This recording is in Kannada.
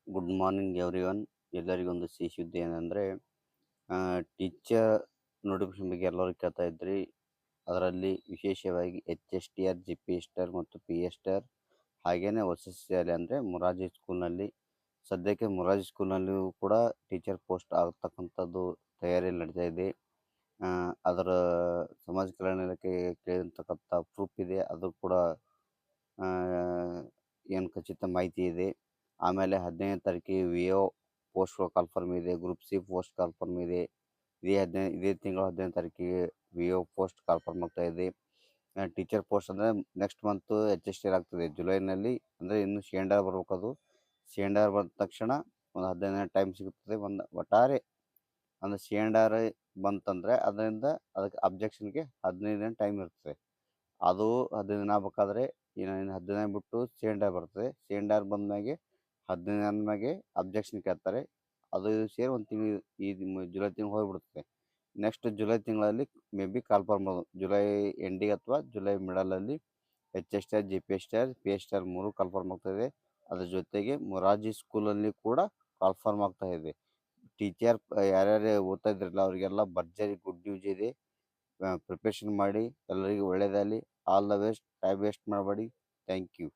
Good morning everyone. ಎಲ್ಲರಿಗೊಂದು ಸಿಹಿ ಸುದ್ದಿ ಏನಂದರೆ, ಟೀಚರ್ ನೋಟಿಫಿಕೇಶನ್ ಬಗ್ಗೆ ಎಲ್ಲರೂ ಕೇಳ್ತಾ ಇದ್ರಿ. ಅದರಲ್ಲಿ ವಿಶೇಷವಾಗಿ HSTR, GPSTR ಮತ್ತು PSTR ಹಾಗೇನೆ ಹೊಸಸ್ಯಾಲಿ ಅಂದರೆ ಮೊರಾರ್ಜಿ ಸ್ಕೂಲ್ನಲ್ಲಿ ಸದ್ಯಕ್ಕೆ ಮೊರಾರ್ಜಿ ಸ್ಕೂಲ್ನಲ್ಲಿಯೂ ಕೂಡ ಟೀಚರ್ ಪೋಸ್ಟ್ ಆಗತಕ್ಕಂಥದ್ದು ತಯಾರಿ ನಡೀತಾ ಇದೆ. ಅದರ ಸಮಾಜ ಕಲ್ಯಾಣ ಇಲಾಖೆ ಕೇಳಿರ್ತಕ್ಕಂಥ ಪ್ರೂಫ್ ಇದೆ. ಅದು ಕೂಡ ಏನು ಖಚಿತ ಮಾಹಿತಿ ಇದೆ. ಆಮೇಲೆ 15ನೇ ತಾರೀಕಿಗೆ VO ಪೋಸ್ಟ್‌ಗಳು ಕನ್ಫರ್ಮ್ ಇದೆ. ಗ್ರೂಪ್ ಸಿ ಪೋಸ್ಟ್ ಕನ್ಫರ್ಮ್ ಇದೆ. ಇದೇ ತಿಂಗಳ 15ನೇ ತಾರೀಕಿಗೆ VO ಪೋಸ್ಟ್ ಕನ್ಫರ್ಮ್ ಆಗ್ತಾ ಇದೆ. ಟೀಚರ್ ಪೋಸ್ಟ್ ಅಂದರೆ ನೆಕ್ಸ್ಟ್ ಮಂತು HSTR ಆಗ್ತದೆ ಜುಲೈನಲ್ಲಿ. ಅಂದರೆ ಇನ್ನು ಸಿ.ಎನ್.ಆರ್ ಬರ್ಬೇಕದು. ಸಿ.ಎನ್.ಆರ್ ಬಂದ ತಕ್ಷಣ ಒಂದು 15 ದಿನ ಟೈಮ್ ಸಿಗುತ್ತದೆ. ಒಂದು ಒಟ್ಟಾರೆ ಅಂದರೆ ಸಿ.ಎನ್.ಆರ್ ಬಂತಂದರೆ ಅದರಿಂದ ಅದಕ್ಕೆ ಅಬ್ಜೆಕ್ಷನ್‌ಗೆ 15 ದಿನ ಟೈಮ್ ಇರ್ತದೆ. ಅದು 15 ದಿನ ಆಗ್ಬೇಕಾದ್ರೆ ಇನ್ನು 15 ದಿನ ಬಿಟ್ಟು ಸಿ.ಎನ್.ಆರ್ ಬರ್ತದೆ. ಸಿ.ಎನ್.ಆರ್ ಬಂದ್ಮ್ಯಾಗೆ 15 ದಿನದ ಮ್ಯಾಗೆ ಅಬ್ಜೆಕ್ಷನ್ ಕೇಳ್ತಾರೆ. ಅದು ಇದು ಸೇರಿ ಒಂದು ತಿಂಗಳು ಈ ಜುಲೈ ತಿಂಗಳು ಹೋಗ್ಬಿಡ್ತದೆ. ನೆಕ್ಸ್ಟ್ ಜುಲೈ ತಿಂಗಳಲ್ಲಿ ಮೇ ಬಿ ಕನ್ಫರ್ಮ್ ಜುಲೈ ಎಂಡಿಗೆ ಅಥವಾ ಜುಲೈ ಮಿಡಲಲ್ಲಿ HSTR, GPSTR, PSTR 3 ಕನ್ಫರ್ಮ್ ಆಗ್ತಾಯಿದೆ. ಅದ್ರ ಜೊತೆಗೆ ಮೊರಾರ್ಜಿ ಸ್ಕೂಲಲ್ಲಿ ಕೂಡ ಕನ್ಫರ್ಮ್ ಆಗ್ತಾ ಇದೆ. ಟೀಚರ್ ಯಾರ್ಯಾರು ಓದ್ತಾ ಇದ್ರಲ್ಲ ಅವರಿಗೆಲ್ಲ ಭರ್ಜರಿ ಗುಡ್ ನ್ಯೂಸ್ ಇದೆ. ಪ್ರಿಪ್ರೇಷನ್ ಮಾಡಿ, ಎಲ್ಲರಿಗೂ ಒಳ್ಳೆಯದಾಗಲಿ. All the best. Time waste ಮಾಡಬೇಡಿ. Thank you.